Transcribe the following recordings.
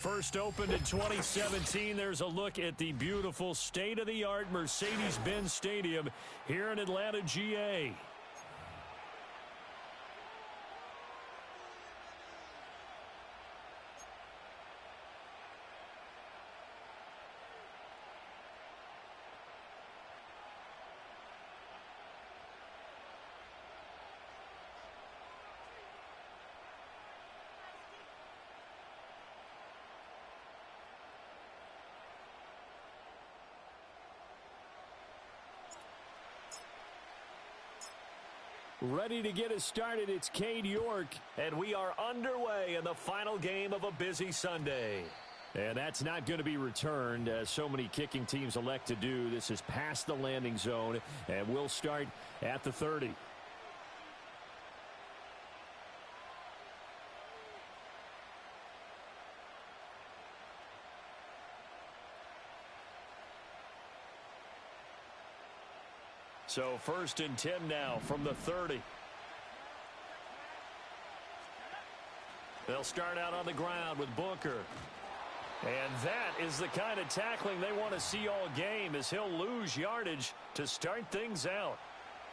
First opened in 2017. There's a look at the beautiful state-of-the-art Mercedes-Benz Stadium here in Atlanta, GA. Ready to get us started, it's Cade York. And we are underway in the final game of a busy Sunday. And that's not going to be returned, as so many kicking teams elect to do. This is past the landing zone, and we'll start at the 30. So first and 10 now from the 30. They'll start out on the ground with Booker. And that is the kind of tackling they want to see all game, as he'll lose yardage to start things out.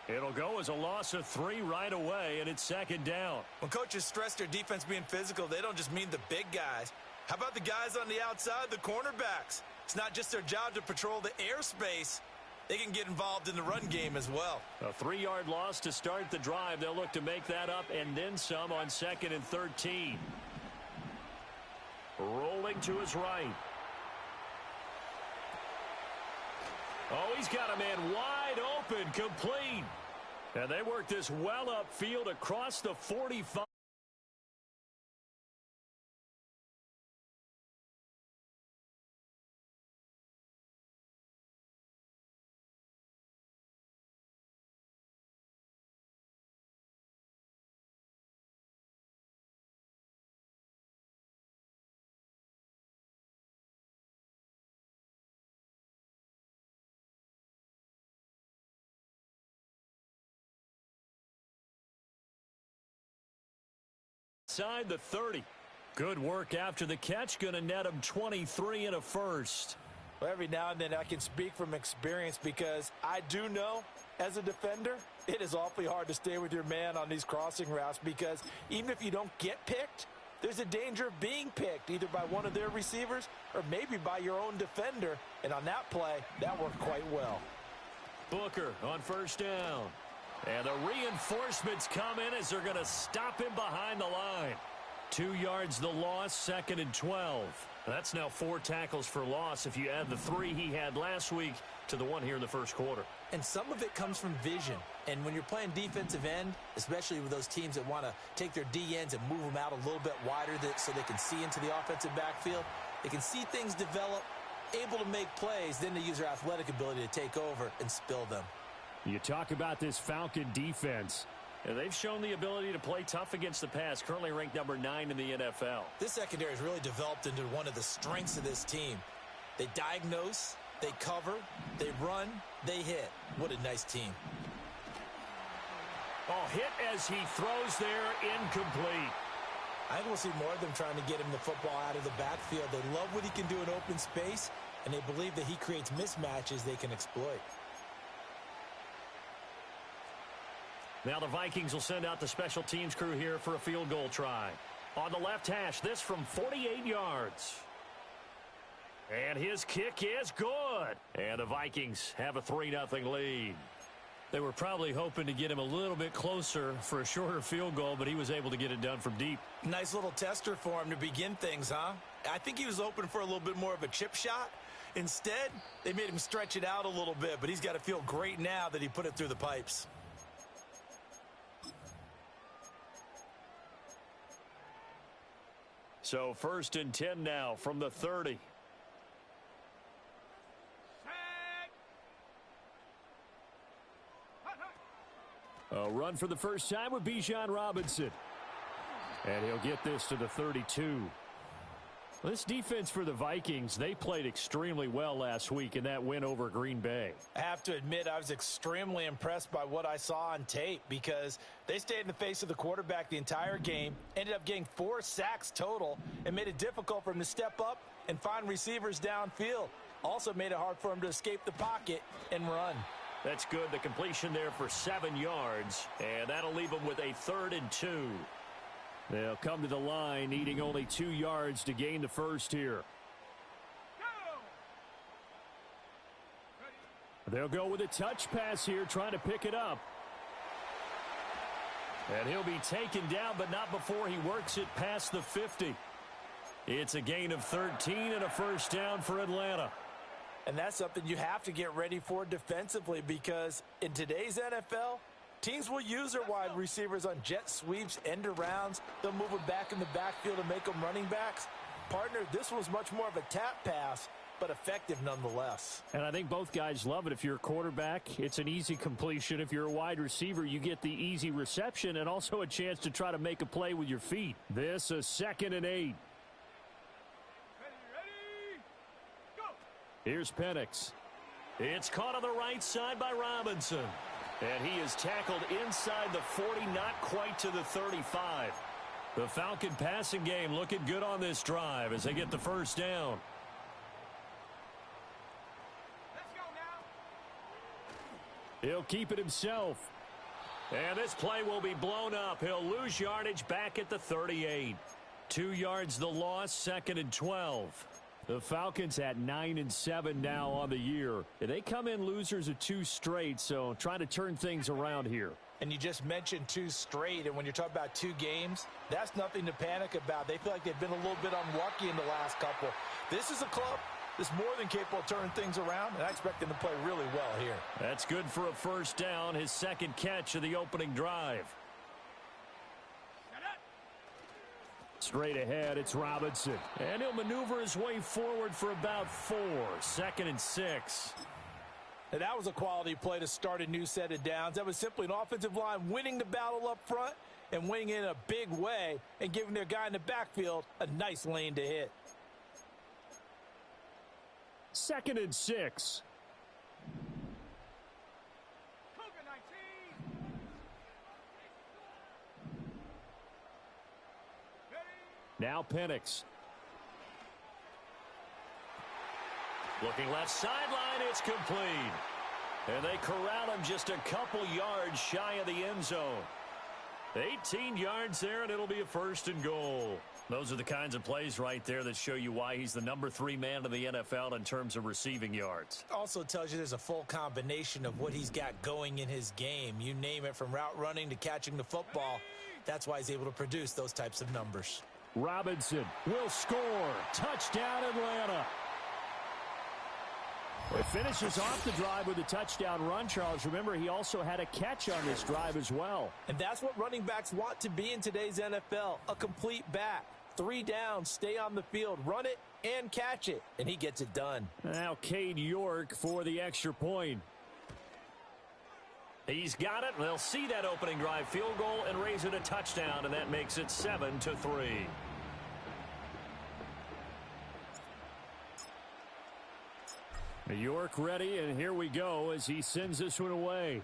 It'll go as a loss of 3 right away, and it's second down. When coaches stress their defense being physical, they don't just mean the big guys. How about the guys on the outside, the cornerbacks? It's not just their job to patrol the airspace. They can get involved in the run game as well. A 3-yard loss to start the drive. They'll look to make that up and then some on 2nd and 13. Rolling to his right. Oh, he's got a man wide open, complete. And they work this well upfield across the 45. Inside the 30. Good work after the catch. Going to net him 23 and a first. Well, every now and then I can speak from experience, because I do know, as a defender, it is awfully hard to stay with your man on these crossing routes, because even if you don't get picked, there's a danger of being picked either by one of their receivers or maybe by your own defender. And on that play, that worked quite well. Booker on first down. And the reinforcements come in as they're going to stop him behind the line. 2 yards the loss, 2nd and 12. That's now 4 tackles for loss if you add the 3 he had last week to the 1 here in the first quarter. And some of it comes from vision. And when you're playing defensive end, especially with those teams that want to take their D ends and move them out a little bit wider so they can see into the offensive backfield, they can see things develop, able to make plays, then they use their athletic ability to take over and spill them. You talk about this Falcon defense. And they've shown the ability to play tough against the pass, currently ranked number 9 in the NFL. This secondary has really developed into one of the strengths of this team. They diagnose, they cover, they run, they hit. What a nice team. Oh, hit as he throws there, incomplete. I think we'll see more of them trying to get him the football out of the backfield. They love what he can do in open space, and they believe that he creates mismatches they can exploit. Now the Vikings will send out the special teams crew here for a field goal try. On the left hash, this from 48 yards. And his kick is good. And the Vikings have a 3-0 lead. They were probably hoping to get him a little bit closer for a shorter field goal, but he was able to get it done from deep. Nice little tester for him to begin things, huh? I think he was open for a little bit more of a chip shot. Instead, they made him stretch it out a little bit, but he's got to feel great now that he put it through the pipes. So first and 10 now from the 30. A run for the first time with Bijan Robinson. And he'll get this to the 32. This defense for the Vikings, they played extremely well last week in that win over Green Bay. I have to admit, I was extremely impressed by what I saw on tape because they stayed in the face of the quarterback the entire game, ended up getting 4 sacks total, and made it difficult for him to step up and find receivers downfield. Also made it hard for him to escape the pocket and run. That's good. The completion there for 7 yards, and that'll leave them with a 3rd and 2. They'll come to the line, needing only 2 yards to gain the first here. They'll go with a touch pass here, trying to pick it up. And he'll be taken down, but not before he works it past the 50. It's a gain of 13 and a first down for Atlanta. And that's something you have to get ready for defensively because in today's NFL, teams will use their wide receivers on jet sweeps, end arounds. They'll move them back in the backfield and make them running backs. Partner, this was much more of a tap pass, but effective nonetheless. And I think both guys love it. If you're a quarterback, it's an easy completion. If you're a wide receiver, you get the easy reception and also a chance to try to make a play with your feet. This a 2nd and 8. Here's Penix. It's caught on the right side by Robinson. And he is tackled inside the 40, not quite to the 35. The Falcon passing game looking good on this drive as they get the first down. Let's go now. He'll keep it himself. And this play will be blown up. He'll lose yardage back at the 38. 2 yards the loss, 2nd and 12. The Falcons at 9-7 now on the year. They come in losers of 2 straight, so trying to turn things around here. And you just mentioned 2 straight, and when you're talking about 2 games, that's nothing to panic about. They feel like they've been a little bit unlucky in the last couple. This is a club that's more than capable of turning things around, and I expect them to play really well here. That's good for a first down, his 2nd catch of the opening drive. Straight ahead, it's Robinson. And he'll maneuver his way forward for about 4. 2nd and 6. And that was a quality play to start a new set of downs. That was simply an offensive line winning the battle up front and winning in a big way and giving their guy in the backfield a nice lane to hit. 2nd and 6. Now Penix. Looking left sideline, it's complete. And they corral him just a couple yards shy of the end zone. 18 yards there, and it'll be a 1st and goal. Those are the kinds of plays right there that show you why he's the number 3 man in the NFL in terms of receiving yards. Also tells you there's a full combination of what he's got going in his game. You name it, from route running to catching the football. That's why he's able to produce those types of numbers. Robinson will score. Touchdown, Atlanta. It finishes off the drive with a touchdown run, Charles. Remember, he also had a catch on this drive as well. And that's what running backs want to be in today's NFL, a complete back. 3 downs, stay on the field, run it, and catch it. And he gets it done. Now Cade York for the extra point. He's got it. They'll see that opening drive field goal and raise it a touchdown, and that makes it 7-3. York ready, and here we go as he sends this one away.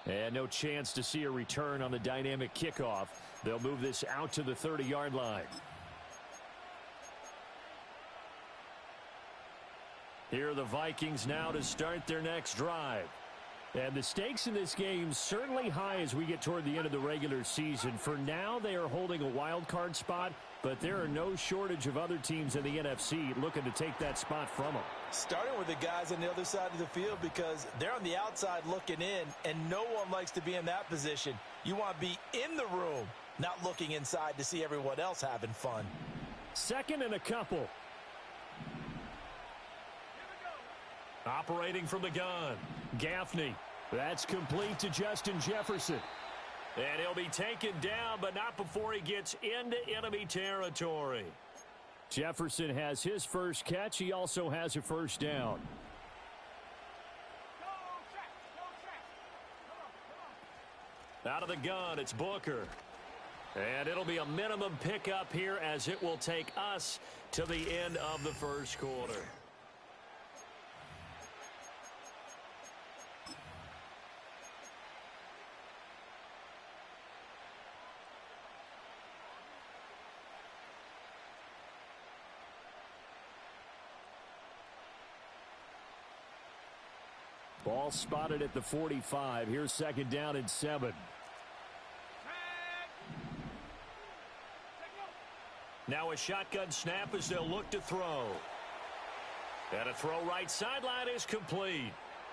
And no chance to see a return on the dynamic kickoff. They'll move this out to the 30-yard line. Here are the Vikings now to start their next drive. And the stakes in this game certainly high as we get toward the end of the regular season. For now, they are holding a wild card spot, but there are no shortage of other teams in the NFC looking to take that spot from them. Starting with the guys on the other side of the field because they're on the outside looking in, and no one likes to be in that position. You want to be in the room, not looking inside to see everyone else having fun. 2nd and a couple. Operating from the gun, Gaffney. That's complete to Justin Jefferson. And he'll be taken down, but not before he gets into enemy territory. Jefferson has his first catch. He also has a first down. Out of the gun, it's Booker. And it'll be a minimum pickup here as it will take us to the end of the first quarter. Ball spotted at the 45. Here's second down and 7. Now a shotgun snap as they'll look to throw. And a throw right sideline is complete.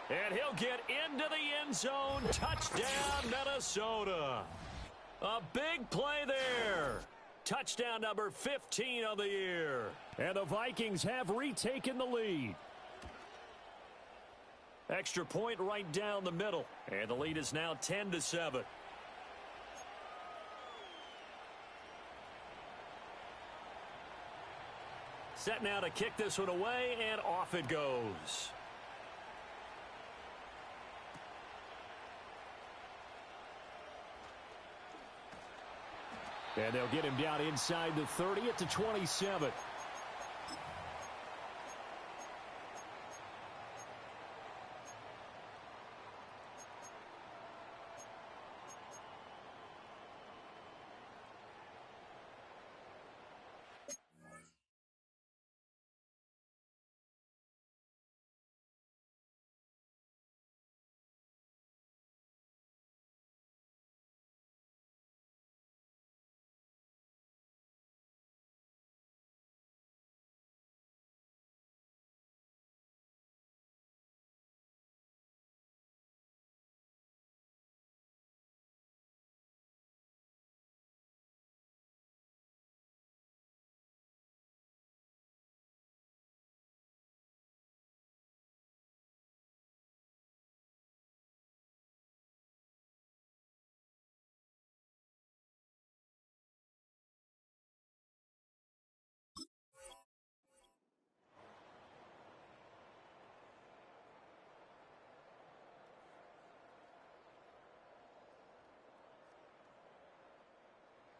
And he'll get into the end zone. Touchdown, Minnesota. A big play there. Touchdown number 15 of the year. And the Vikings have retaken the lead. Extra point right down the middle. And the lead is now 10-7. Set now to kick this one away, and off it goes. And they'll get him down inside the 30 at the 27.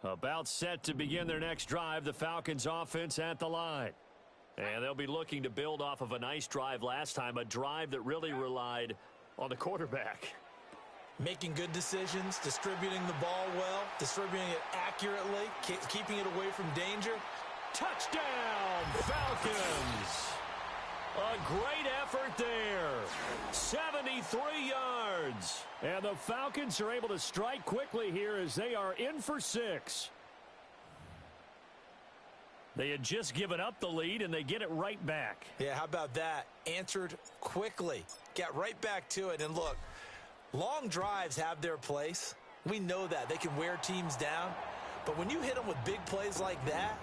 About set to begin their next drive, the Falcons offense at the line. And they'll be looking to build off of a nice drive last time, a drive that really relied on the quarterback. Making good decisions, distributing the ball well, distributing it accurately, keeping it away from danger. Touchdown, Falcons! A great effort there. 73 yards. And the Falcons are able to strike quickly here as they are in for 6. They had just given up the lead, and they get it right back. Yeah, how about that? Answered quickly. Got right back to it. And look, long drives have their place. We know that. They can wear teams down. But when you hit them with big plays like that,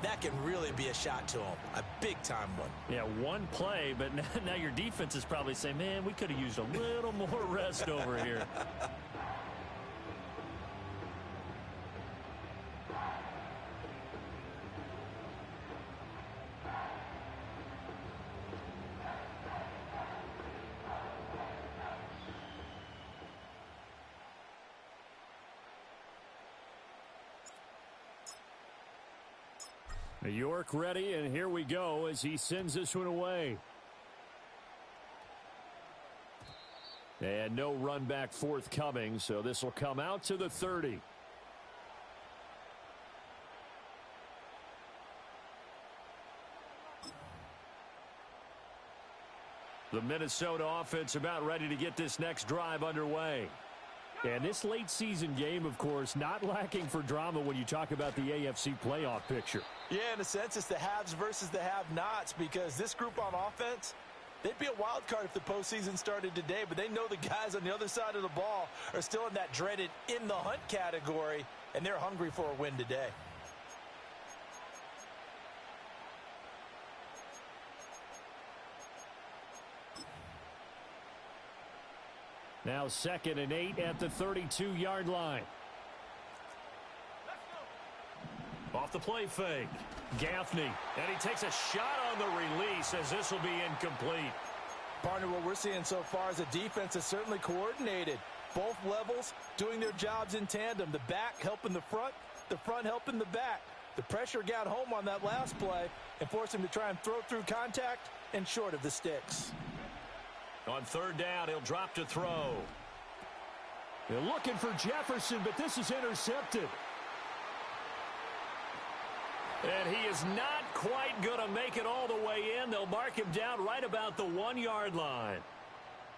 that can really be a shot to them. A big-time one. Yeah, one play, but now your defense is probably saying, man, we could have used a little more rest over here. York ready, and here we go as he sends this one away. And no run back forthcoming, so this will come out to the 30. The Minnesota offense about ready to get this next drive underway. And this late season game, of course, not lacking for drama when you talk about the AFC playoff picture. Yeah, in a sense, it's the haves versus the have-nots, because this group on offense, they'd be a wild card if the postseason started today, but they know the guys on the other side of the ball are still in that dreaded in the hunt category, and they're hungry for a win today. Now 2nd and 8 at the 32-yard line. Off the play fake. Gaffney. And he takes a shot on the release as this will be incomplete. Partner, what we're seeing so far is a defense that's certainly coordinated. Both levels doing their jobs in tandem. The back helping the front, The front helping the back. The pressure got home on that last play and forced him to try and throw through contact and short of the sticks. On third down, he'll drop to throw. They're looking for Jefferson, but this is intercepted. And he is not quite going to make it all the way in. They'll mark him down right about the 1-yard line.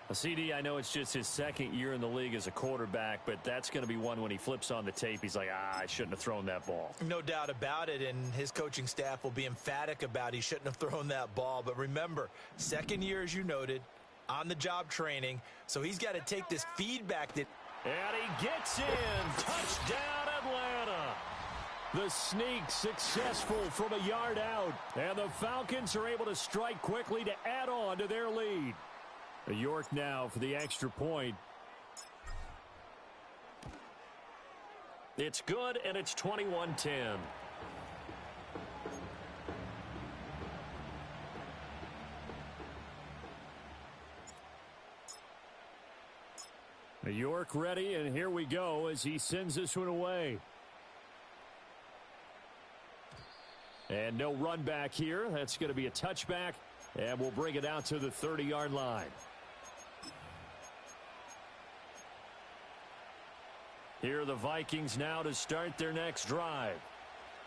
A CD, I know it's just his second year in the league as a quarterback, but that's going to be one when he flips on the tape. He's like, I shouldn't have thrown that ball. No doubt about it, and his coaching staff will be emphatic about he shouldn't have thrown that ball. But remember, second year, as you noted, on-the-job training, so he's got to take this feedback that... And he gets in. Touchdown, Atlanta. The sneak successful from a yard out, and the Falcons are able to strike quickly to add on to their lead. York now for the extra point. It's good, and it's 21-10. York ready, and here we go as he sends this one away. And no run back here. That's going to be a touchback, and we'll bring it out to the 30-yard line. Here are the Vikings now to start their next drive.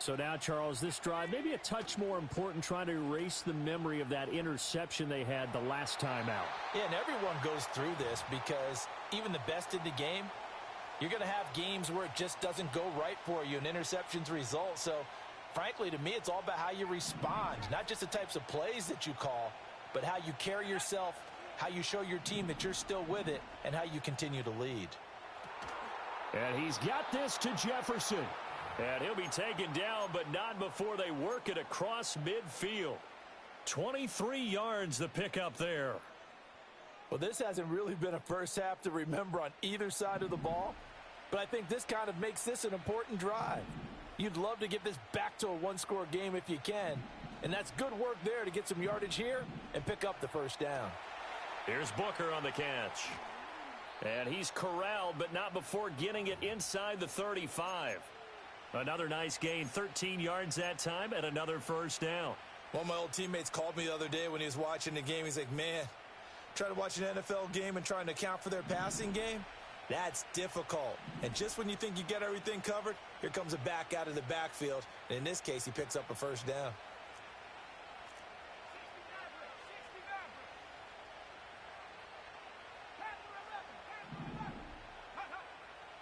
So now, Charles, this drive maybe a touch more important, trying to erase the memory of that interception they had the last time out. Yeah, and everyone goes through this because even the best in the game, you're going to have games where it just doesn't go right for you and interceptions result. So, frankly, to me, it's all about how you respond, not just the types of plays that you call, but how you carry yourself, how you show your team that you're still with it, and how you continue to lead. And he's got this to Jefferson. And he'll be taken down, but not before they work it across midfield. 23 yards the pickup there. Well, this hasn't really been a first half to remember on either side of the ball, but I think this kind of makes this an important drive. You'd love to get this back to a one-score game if you can, and that's good work there to get some yardage here and pick up the first down. Here's Booker on the catch. And he's corralled, but not before getting it inside the 35. Another nice gain, 13 yards that time, and another first down. One of my old teammates called me the other day when he was watching the game. He's like, man, trying to watch an NFL game and trying to account for their passing game, that's difficult. And just when you think you get everything covered, here comes a back out of the backfield. And in this case, he picks up a first down.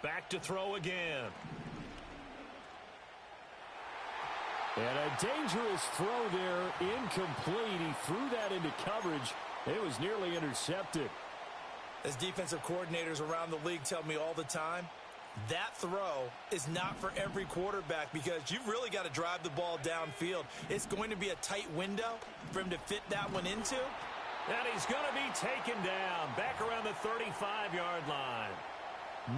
Back to throw again. And a dangerous throw there, incomplete. He threw that into coverage. It was nearly intercepted. As defensive coordinators around the league tell me all the time, that throw is not for every quarterback because you've really got to drive the ball downfield. It's going to be a tight window for him to fit that one into. And he's going to be taken down back around the 35-yard line.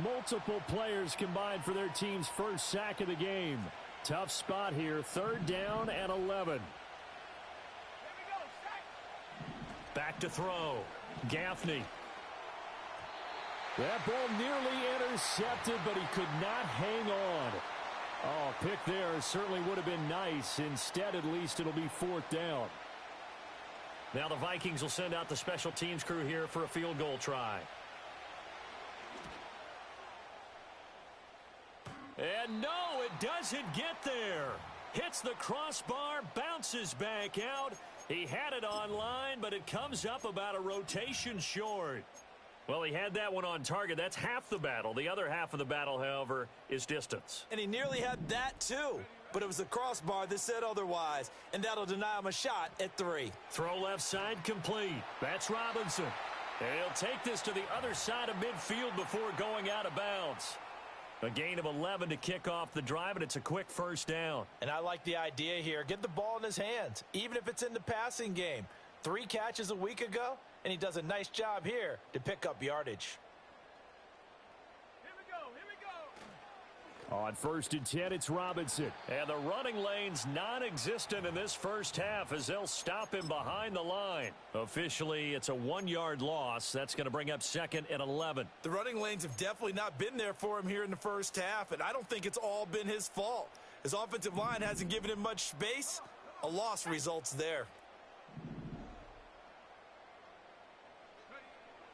Multiple players combined for their team's first sack of the game. Tough spot here, third down and 11. Back to throw. Gaffney. That ball nearly intercepted, but he could not hang on. Oh, pick there certainly would have been nice. Instead, at least it'll be fourth down. Now the Vikings will send out the special teams crew here for a field goal try. And no, it doesn't get there. Hits the crossbar, bounces back out. He had it on line, but it comes up about a rotation short. Well, he had that one on target. That's half the battle. The other half of the battle, however, is distance. And he nearly had that, too. But it was the crossbar that said otherwise, and that'll deny him a shot at 3. Throw left side complete. That's Robinson. And he'll take this to the other side of midfield before going out of bounds. A gain of 11 to kick off the drive, and it's a quick first down. And I like the idea here. Get the ball in his hands, even if it's in the passing game. 3 catches a week ago, and he does a nice job here to pick up yardage. Here we go. On 1st and 10, it's Robinson. And the running lane's non-existent in this first half as they'll stop him behind the line. Officially, it's a 1-yard loss. That's going to bring up 2nd and 11. The running lanes have definitely not been there for him here in the first half, and I don't think it's all been his fault. His offensive line hasn't given him much space. A loss results there.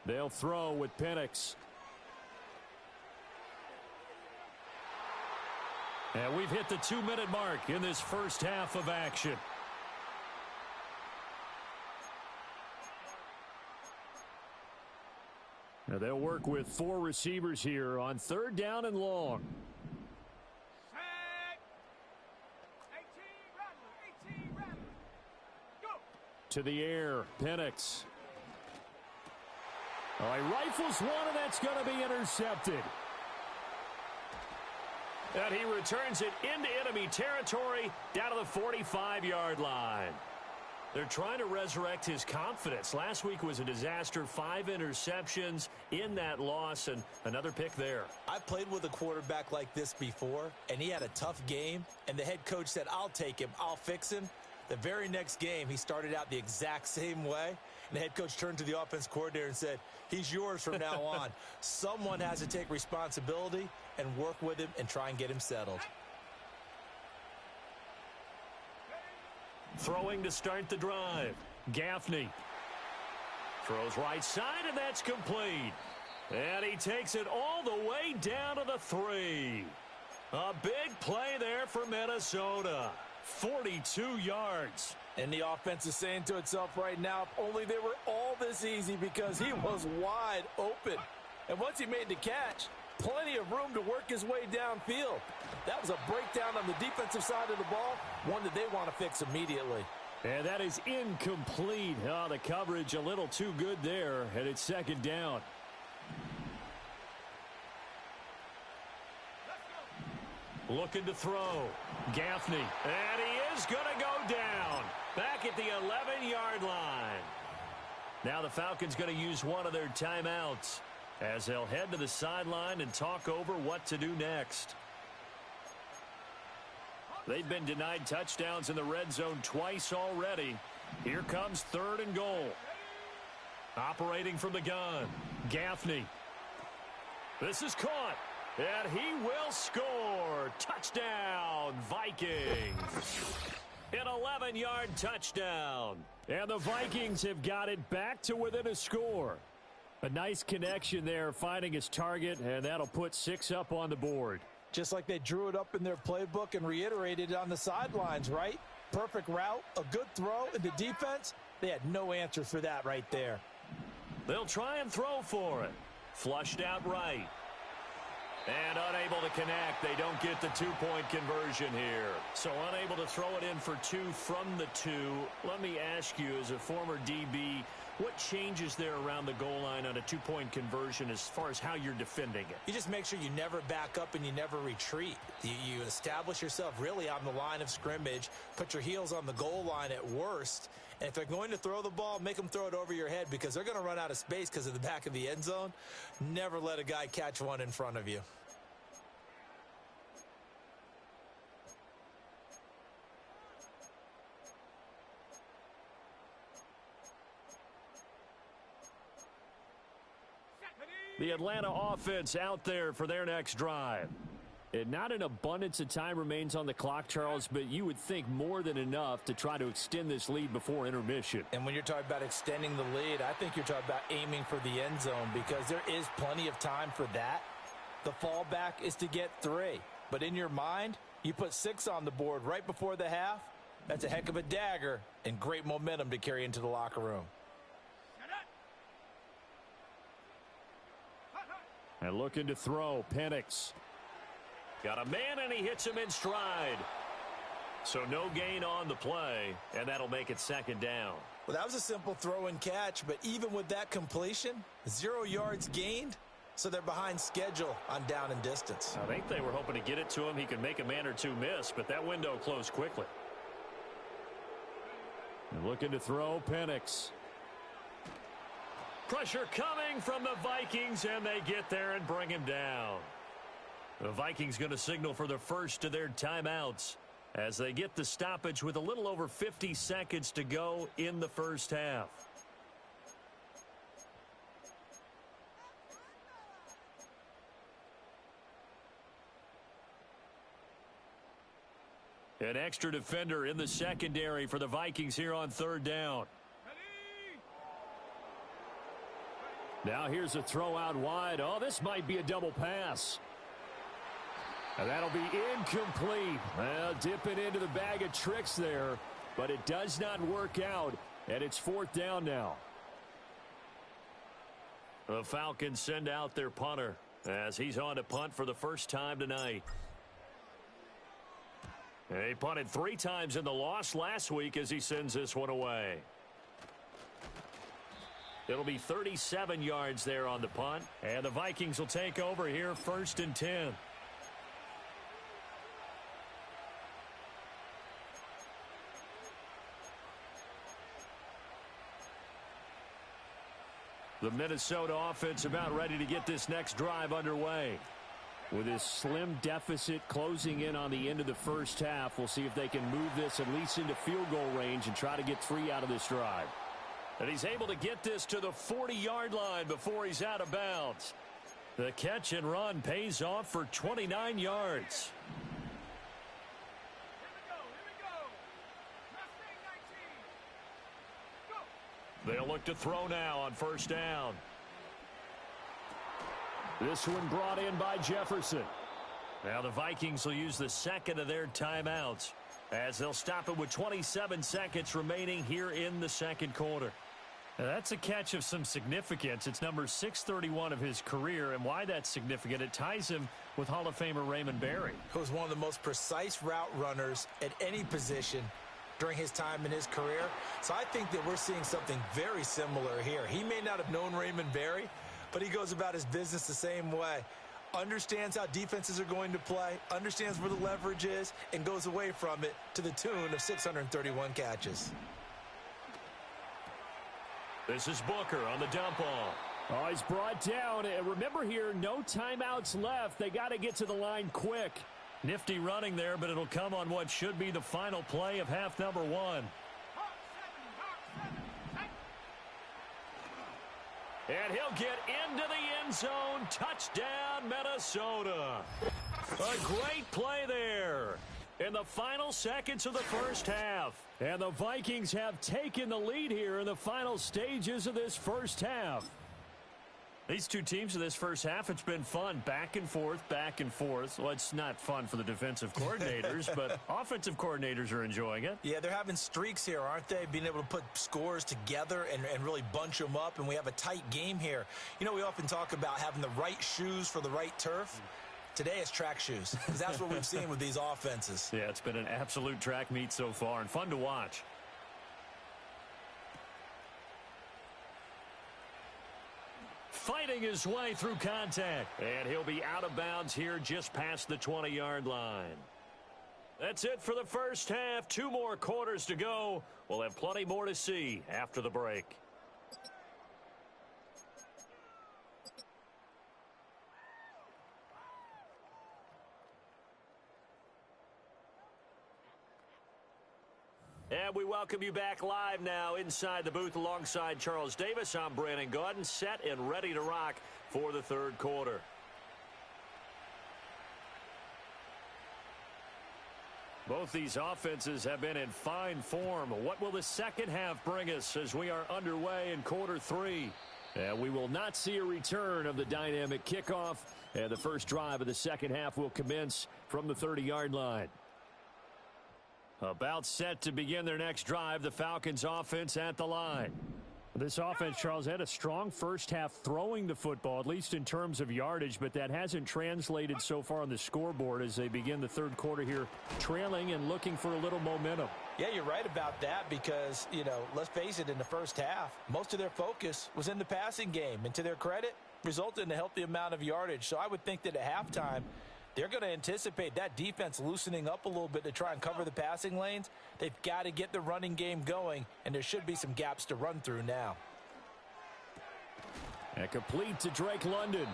They'll throw with Penix. And we've hit the 2-minute mark in this first half of action. Now they'll work with 4 receivers here on 3rd down and long. To the air, Penix. Oh, he rifles one, and that's going to be intercepted. And he returns it into enemy territory down to the 45-yard line. They're trying to resurrect his confidence. Last week was a disaster. 5 interceptions in that loss, and another pick there. I've played with a quarterback like this before, and he had a tough game, and the head coach said, I'll take him, I'll fix him. The very next game, he started out the exact same way, and the head coach turned to the offense coordinator and said, he's yours from now on. Someone has to take responsibility and work with him and try and get him settled. Throwing to start the drive. Gaffney throws right side, and that's complete. And he takes it all the way down to the 3. A big play there for Minnesota. 42 yards. And the offense is saying to itself right now, if only they were all this easy, because he was wide open. And once he made the catch, plenty of room to work his way downfield. That was a breakdown on the defensive side of the ball, one that they want to fix immediately. And that is incomplete. Oh, the coverage a little too good there, and it's 2nd down. Looking to throw. Gaffney. And he is going to go down. Back at the 11-yard line. Now the Falcons going to use one of their timeouts as they'll head to the sideline and talk over what to do next. They've been denied touchdowns in the red zone twice already. Here comes 3rd and goal. Operating from the gun. Gaffney. This is caught. And he will score. Touchdown, Vikings. An 11-yard touchdown. And the Vikings have got it back to within a score. A nice connection there, finding his target, and that'll put 6 up on the board. Just like they drew it up in their playbook and reiterated it on the sidelines, right? Perfect route, a good throw, and the defense, they had no answer for that right there. They'll try and throw for it. Flushed out right. And unable to connect. They don't get the 2-point conversion here. So unable to throw it in for 2 from the 2. Let me ask you, as a former DB, what changes there around the goal line on a 2-point conversion as far as how you're defending it? You just make sure you never back up and you never retreat. You establish yourself really on the line of scrimmage, put your heels on the goal line at worst, and if they're going to throw the ball, make them throw it over your head, because they're going to run out of space because of the back of the end zone. Never let a guy catch one in front of you. The Atlanta offense out there for their next drive. And not an abundance of time remains on the clock, Charles, but you would think more than enough to try to extend this lead before intermission. And when you're talking about extending the lead, I think you're talking about aiming for the end zone, because there is plenty of time for that. The fallback is to get 3. But in your mind, you put 6 on the board right before the half. That's a heck of a dagger and great momentum to carry into the locker room. And looking to throw, Penix. Got a man, and he hits him in stride. So no gain on the play, and that'll make it 2nd down. Well, that was a simple throw and catch, but even with that completion, 0 yards gained, so they're behind schedule on down and distance. I think they were hoping to get it to him. He could make a man or 2 miss, but that window closed quickly. And looking to throw, Penix. Pressure coming from the Vikings, and they get there and bring him down. The Vikings going to signal for the first of their timeouts as they get the stoppage with a little over 50 seconds to go in the first half. An extra defender in the secondary for the Vikings here on third down. Now here's a throw out wide. Oh, this might be a double pass. And that'll be incomplete. Well, dipping into the bag of tricks there, but it does not work out, and it's fourth down now. The Falcons send out their punter as he's on to punt for the first time tonight. He punted 3 times in the loss last week as he sends this one away. It'll be 37 yards there on the punt, and the Vikings will take over here first and 10. The Minnesota offense about ready to get this next drive underway. With his slim deficit closing in on the end of the first half, we'll see if they can move this at least into field goal range and try to get 3 out of this drive. And he's able to get this to the 40-yard line before he's out of bounds. The catch and run pays off for 29 yards. They'll look to throw now on first down. This one brought in by Jefferson. Now the Vikings will use the second of their timeouts as they'll stop it with 27 seconds remaining here in the second quarter. Now that's a catch of some significance. It's number 631 of his career, and why that's significant, it ties him with Hall of Famer Raymond Berry. Who was one of the most precise route runners at any position during his time in his career. So I think that we're seeing something very similar here. He may not have known Raymond Berry, but he goes about his business the same way. Understands how defenses are going to play, understands where the leverage is, and goes away from it to the tune of 631 catches. This is Booker on the dump off. Oh, he's brought down. And remember here, no timeouts left. They got to get to the line quick. Nifty running there, but it'll come on what should be the final play of half number 1. And he'll get into the end zone. Touchdown, Minnesota. A great play there in the final seconds of the first half. And the Vikings have taken the lead here in the final stages of this first half. These two teams in this first half, it's been fun. Back and forth, back and forth. Well, it's not fun for the defensive coordinators, but offensive coordinators are enjoying it. Yeah, they're having streaks here, aren't they? Being able to put scores together and really bunch them up, and we have a tight game here. You know, we often talk about having the right shoes for the right turf. Today it's track shoes, because that's what we've seen with these offenses. Yeah, it's been an absolute track meet so far, and fun to watch. Fighting his way through contact. And he'll be out of bounds here just past the 20-yard line. That's it for the first half. 2 more quarters to go. We'll have plenty more to see after the break. And we welcome you back live now inside the booth alongside Charles Davis. I'm Brandon Gaudin, set and ready to rock for the third quarter. Both these offenses have been in fine form. What will the second half bring us as we are underway in quarter 3? And we will not see a return of the dynamic kickoff. And the first drive of the second half will commence from the 30-yard line. About set to begin their next drive, the Falcons offense at the line. This offense, Charles, had a strong first half throwing the football, at least in terms of yardage, but that hasn't translated so far on the scoreboard as they begin the third quarter here, trailing and looking for a little momentum. Yeah, you're right about that because, you know, let's face it, in the first half, most of their focus was in the passing game, and to their credit, resulted in a healthy amount of yardage. So I would think that at halftime, they're going to anticipate that defense loosening up a little bit to try and cover the passing lanes. They've got to get the running game going, and there should be some gaps to run through now. And complete to Drake London.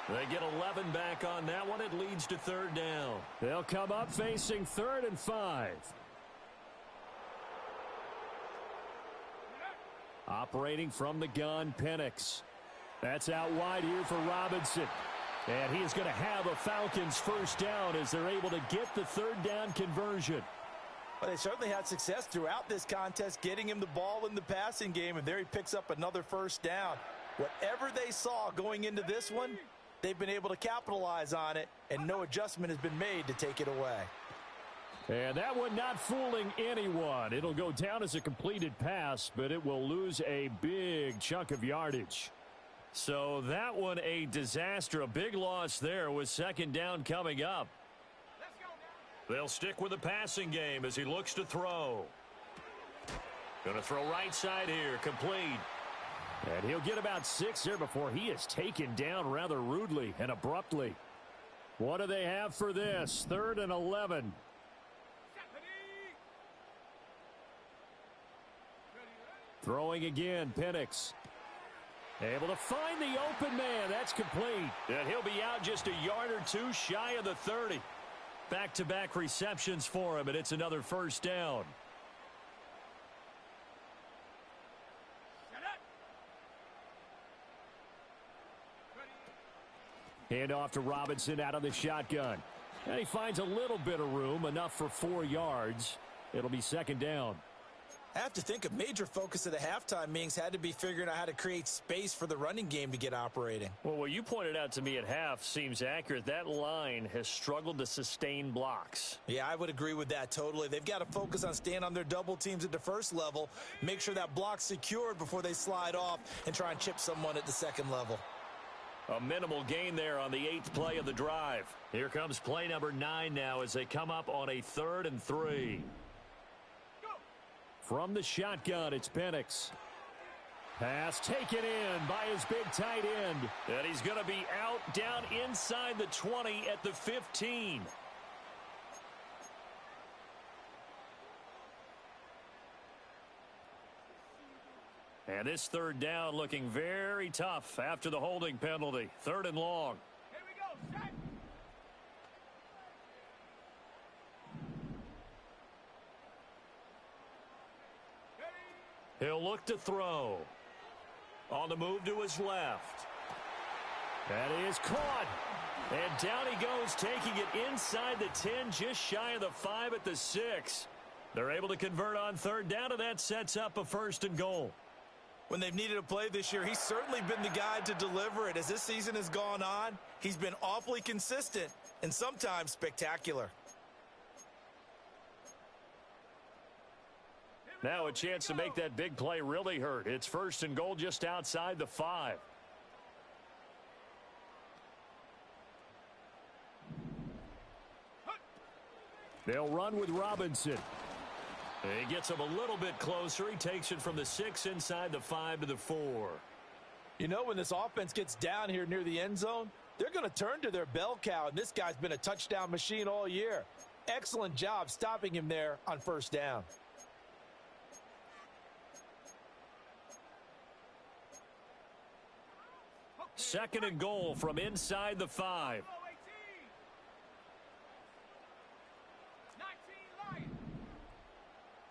They get 11 back on that one. It leads to third down. They'll come up facing 3rd and 5. Operating from the gun, Penix. That's out wide here for Robinson. And he is going to have a Falcons first down as they're able to get the 3rd down conversion. Well, they certainly had success throughout this contest, getting him the ball in the passing game, and there he picks up another first down. Whatever they saw going into this one, they've been able to capitalize on it, and no adjustment has been made to take it away. And that one not fooling anyone. It'll go down as a completed pass, but it will lose a big chunk of yardage. So that one a disaster. A big loss there with 2nd down coming up. They'll stick with the passing game as he looks to throw. Going to throw right side here. Complete. And he'll get about 6 there before he is taken down rather rudely and abruptly. What do they have for this? 3rd and 11. Throwing again, Penix. Able to find the open man. That's complete. And he'll be out just a yard or 2 shy of the 30. Back-to-back receptions for him, and it's another first down. Hand off to Robinson out of the shotgun. And he finds a little bit of room, enough for 4 yards. It'll be 2nd down. I have to think a major focus of the halftime meetings had to be figuring out how to create space for the running game to get operating. Well, what you pointed out to me at half seems accurate. That line has struggled to sustain blocks. Yeah, I would agree with that totally. They've got to focus on staying on their double teams at the first level, make sure that block's secured before they slide off and try and chip someone at the second level. A minimal gain there on the 8th play of the drive. Here comes play number 9 now as they come up on a 3rd and 3. From the shotgun, it's Penix. Pass taken in by his big tight end. And he's going to be out down inside the 20 at the 15. And this 3rd down looking very tough after the holding penalty. 3rd and long. Here we go, set. He'll look to throw. On the move to his left. That is caught. And down he goes, taking it inside the 10, just shy of the 5 at the 6. They're able to convert on 3rd down, and that sets up a 1st and goal. When they've needed a play this year, he's certainly been the guy to deliver it. As this season has gone on, he's been awfully consistent and sometimes spectacular. Now a chance to make that big play really hurt. It's 1st and goal just outside the 5. They'll run with Robinson. He gets him a little bit closer. He takes it from the 6 inside the 5 to the 4. You know, when this offense gets down here near the end zone, they're going to turn to their bell cow, and this guy's been a touchdown machine all year. Excellent job stopping him there on 1st down. Second and goal from inside the 5.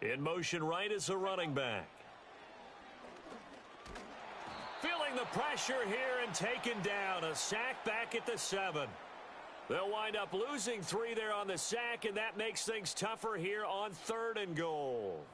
In motion right is the running back. Feeling the pressure here and taken down. A sack back at the 7. They'll wind up losing 3 there on the sack, and that makes things tougher here on 3rd and goal.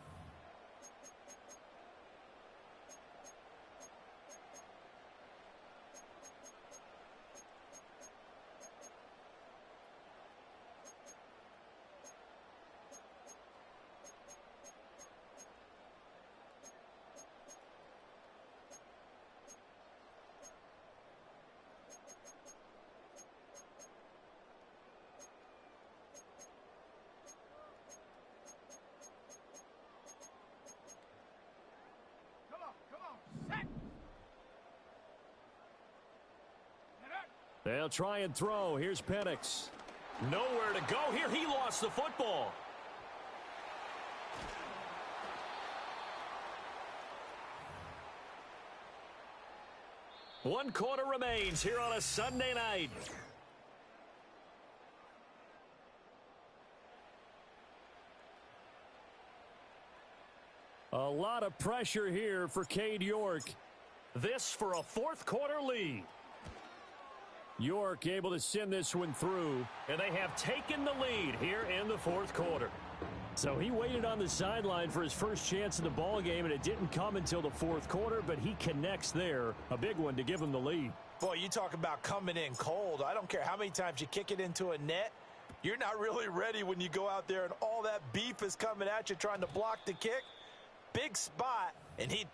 They'll try and throw. Here's Penix. Nowhere to go here. He lost the football. 1 quarter remains here on a Sunday night. A lot of pressure here for Cade York. This for a fourth quarter lead. York able to send this one through, and they have taken the lead here in the fourth quarter. So he waited on the sideline for his first chance in the ball game, and it didn't come until the fourth quarter, but he connects there. A big one to give him the lead. Boy, you talk about coming in cold. I don't care how many times you kick it into a net. You're not really ready when you go out there and all that beef is coming at you trying to block the kick. Big spot, and he...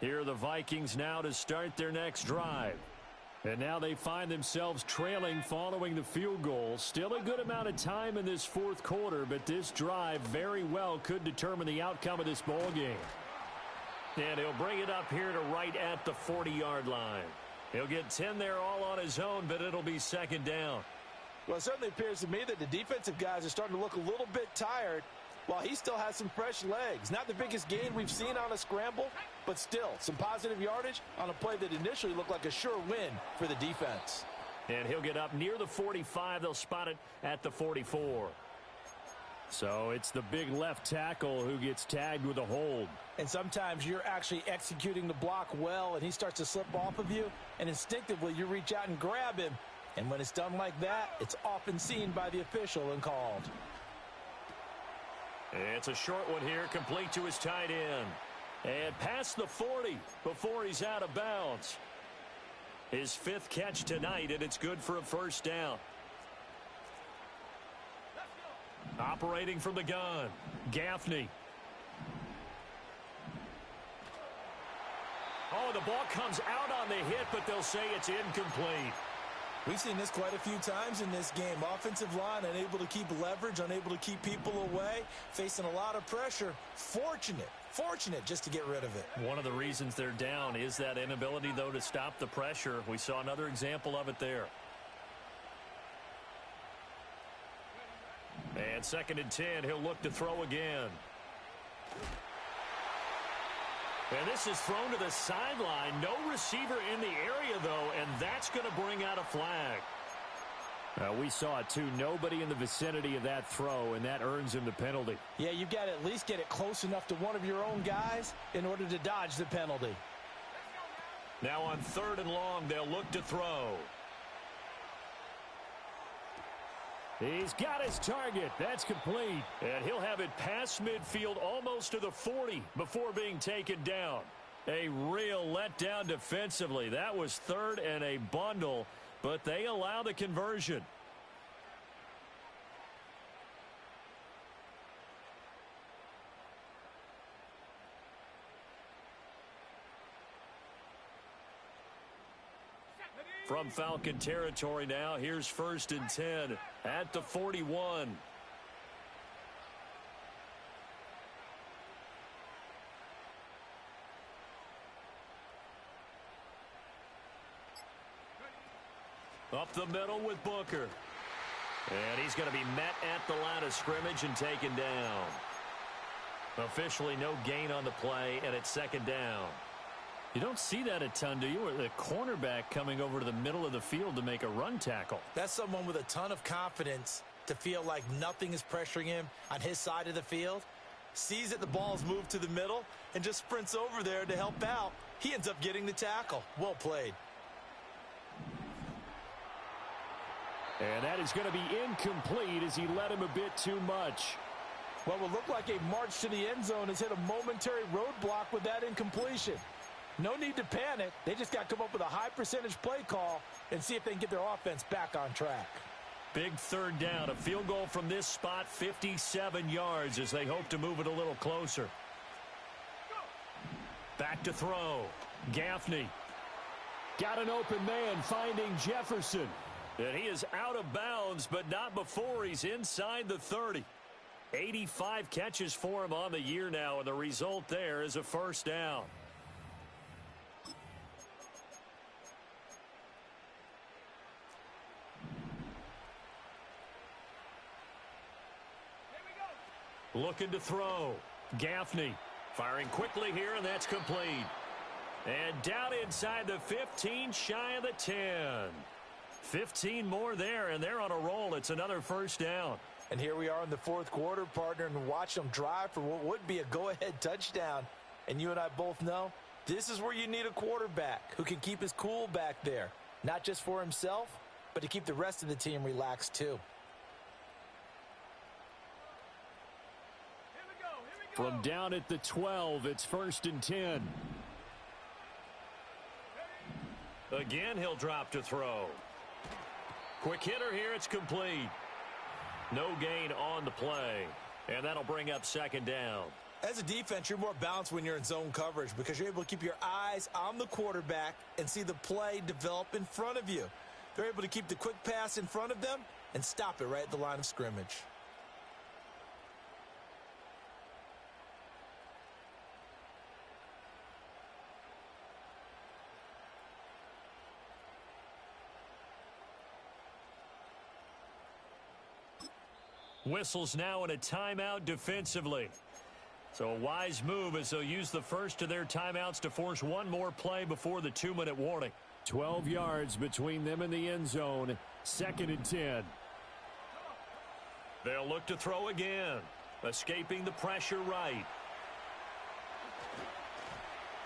Here are the Vikings now to start their next drive. And now they find themselves trailing following the field goal. Still a good amount of time in this fourth quarter, but this drive very well could determine the outcome of this ball game. And he'll bring it up here to right at the 40-yard line. He'll get 10 there all on his own, but it'll be second down. Well, it certainly appears to me that the defensive guys are starting to look a little bit tired while he still has some fresh legs. Not the biggest gain we've seen on a scramble, but still some positive yardage on a play that initially looked like a sure win for the defense. And he'll get up near the 45. They'll spot it at the 44. So it's the big left tackle who gets tagged with a hold. And sometimes you're actually executing the block well, and he starts to slip off of you, and instinctively you reach out and grab him. And when it's done like that, it's often seen by the official and called. It's a short one here, complete to his tight end. And past the 40 before he's out of bounds. His fifth catch tonight, and it's good for a first down. Operating from the gun, Gaffney. Oh, the ball comes out on the hit, but they'll say it's incomplete. We've seen this quite a few times in this game. Offensive line unable to keep leverage, unable to keep people away, facing a lot of pressure. Fortunate just to get rid of it. One of the reasons they're down is that inability, though, to stop the pressure. We saw another example of it there. And 2nd and 10, he'll look to throw again. And this is thrown to the sideline. No receiver in the area, though, and that's going to bring out a flag. We saw it, too. Nobody in the vicinity of that throw, and that earns him the penalty. Yeah, you've got to at least get it close enough to one of your own guys in order to dodge the penalty. Now on 3rd and long, they'll look to throw. He's got his target. That's complete. And he'll have it past midfield almost to the 40 before being taken down. A real letdown defensively. That was 3rd and a bundle, but they allow the conversion. From Falcon territory now, here's 1st and 10 at the 41. Up the middle with Booker. And he's going to be met at the line of scrimmage and taken down. Officially no gain on the play, and it's 2nd down. You don't see that a ton, do you? Or the cornerback coming over to the middle of the field to make a run tackle. That's someone with a ton of confidence to feel like nothing is pressuring him on his side of the field. Sees that the ball's moved to the middle and just sprints over there to help out. He ends up getting the tackle. Well played. And that is going to be incomplete as he led him a bit too much. What will look like a march to the end zone has hit a momentary roadblock with that incompletion. No need to panic. They just got to come up with a high percentage play call and see if they can get their offense back on track. Big 3rd down. A field goal from this spot, 57 yards as they hope to move it a little closer. Back to throw. Gaffney. Got an open man finding Jefferson. And he is out of bounds, but not before he's inside the 30. 85 catches for him on the year now, and the result there is a 1st down. Looking to throw. Gaffney firing quickly here, and that's complete. And down inside the 15, shy of the 10. 15 more there, and they're on a roll. It's another 1st down. And here we are in the 4th quarter, partner, and watch them drive for what would be a go-ahead touchdown. And you and I both know this is where you need a quarterback who can keep his cool back there. Not just for himself, but to keep the rest of the team relaxed too. From down at the 12, it's 1st and 10. Again, he'll drop to throw. Quick hitter here, it's complete. No gain on the play, and that'll bring up 2nd down. As a defense, you're more balanced when you're in zone coverage because you're able to keep your eyes on the quarterback and see the play develop in front of you. They're able to keep the quick pass in front of them and stop it right at the line of scrimmage. Whistles now in a timeout defensively. So a wise move as they'll use the first of their timeouts to force one more play before the 2-minute warning. 12 yards between them and the end zone. 2nd and 10. They'll look to throw again. Escaping the pressure right.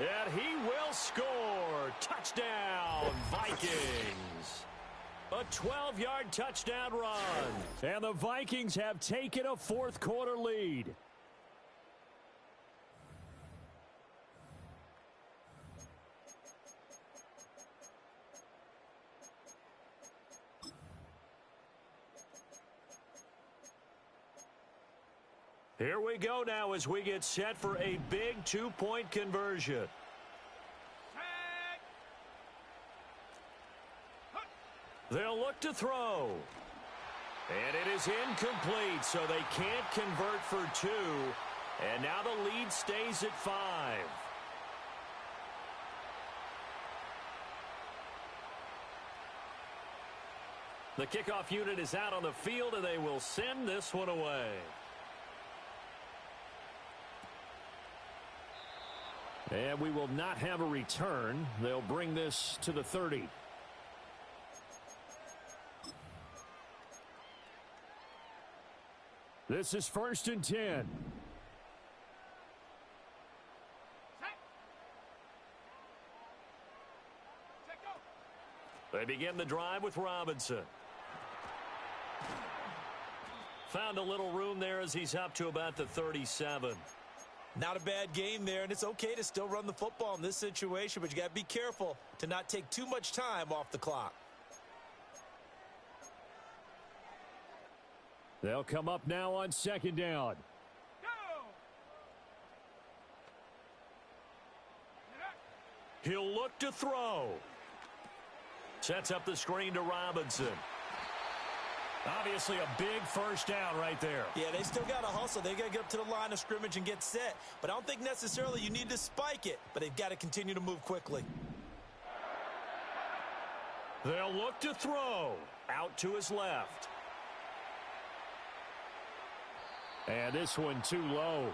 And he will score. Touchdown, Vikings. A 12-yard touchdown run. And the Vikings have taken a 4th quarter lead. Here we go now as we get set for a big 2-point conversion. They'll look to throw. And it is incomplete, so they can't convert for 2. And now the lead stays at 5. The kickoff unit is out on the field, and they will send this one away. And we will not have a return. They'll bring this to the 30. This is 1st and 10. They begin the drive with Robinson. Found a little room there as he's up to about the 37. Not a bad game there, and it's okay to still run the football in this situation, but you got to be careful to not take too much time off the clock. They'll come up now on 2nd down. He'll look to throw. Sets up the screen to Robinson. Obviously a big first down right there. Yeah, they still got to hustle. They got to get up to the line of scrimmage and get set. But I don't think necessarily you need to spike it, but they've got to continue to move quickly. They'll look to throw. Out to his left. And this one too low.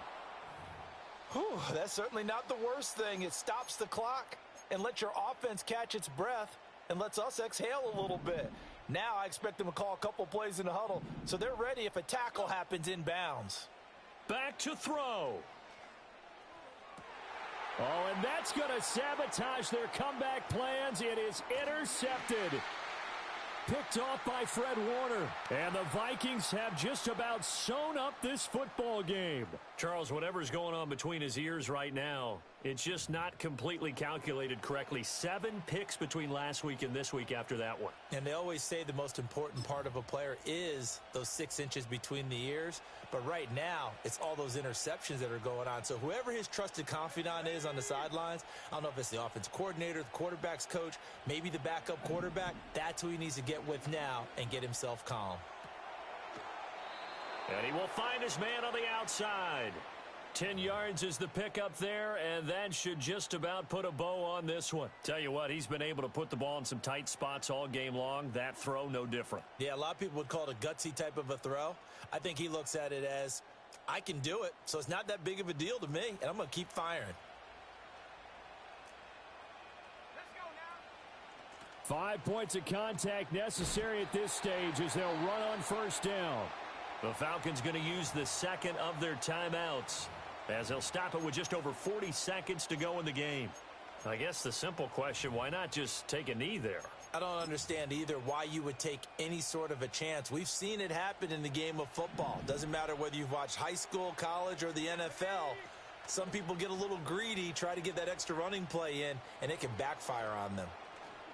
Whew, that's certainly not the worst thing. It stops the clock and lets your offense catch its breath and lets us exhale a little bit. Now I expect them to call a couple plays in the huddle, so they're ready if a tackle happens in bounds. Back to throw. Oh, and that's going to sabotage their comeback plans. It is intercepted. Picked off by Fred Warner. And the Vikings have just about sewn up this football game. Charles, whatever's going on between his ears right now, it's just not completely calculated correctly. 7 picks between last week and this week after that one. And they always say the most important part of a player is those 6 inches between the ears. But right now, it's all those interceptions that are going on. So whoever his trusted confidant is on the sidelines, I don't know if it's the offense coordinator, the quarterback's coach, maybe the backup quarterback, that's who he needs to get with now and get himself calm. And he will find his man on the outside. 10 yards is the pickup there, and that should just about put a bow on this one. Tell you what, he's been able to put the ball in some tight spots all game long. That throw, no different. Yeah, a lot of people would call it a gutsy type of a throw. I think he looks at it as, I can do it, so it's not that big of a deal to me, and I'm going to keep firing. Let's go now. 5 points of contact necessary at this stage as they'll run on 1st down. The Falcons going to use the second of their timeouts, as they'll stop it with just over 40 seconds to go in the game. I guess the simple question, why not just take a knee there? I don't understand either why you would take any sort of a chance. We've seen it happen in the game of football. Doesn't matter whether you've watched high school, college, or the NFL. Some people get a little greedy, try to get that extra running play in, and it can backfire on them.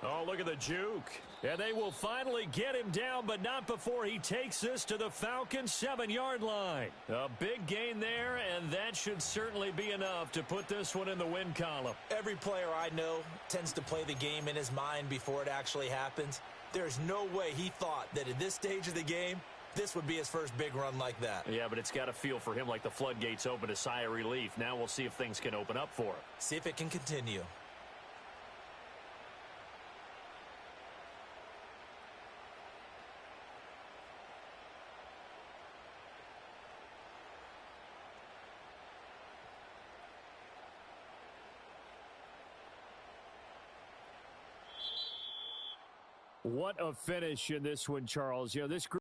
Oh, look at the juke. And they will finally get him down, but not before he takes this to the Falcons' 7-yard line. A big gain there, and that should certainly be enough to put this one in the win column. Every player I know tends to play the game in his mind before it actually happens. There's no way he thought that at this stage of the game, this would be his first big run like that. Yeah, but it's got to feel for him like the floodgates open, a sigh of relief. Now we'll see if things can open up for him. See if it can continue. What a finish in this one, Charles. You know, this group